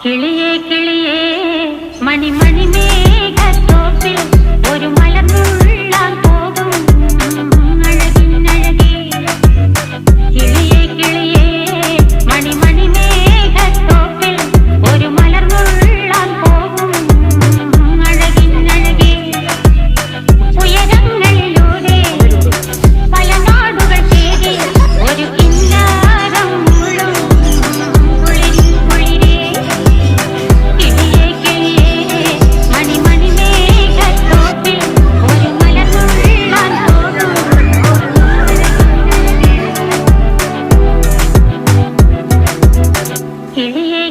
കിളിയേ കിളിയേ മണിമണി മേഘത്തോപ്പിൽ ഒരു മലർന്നുള്ളാൻ പോകും അഴകിനഴകേ. കിളിയേ കിളിയേ മണിമണി മേഘത്തോപ്പിൽ ഒരു മലർന്നുള്ളാൻ പോകും അഴകിനഴകേ. ഉയരങ്ങളിലൂടെ പല നാടുകൾ തേടി ഒരു കിന്നാരം മുഴും കുളിരിൽ കുളിരേ. കിളിയേ കിളിയേ മണിമണി മേഘത്തോപ്പിൽ ഒരു മലർന്നുള്ളാൻ പോകും. കിളിയേ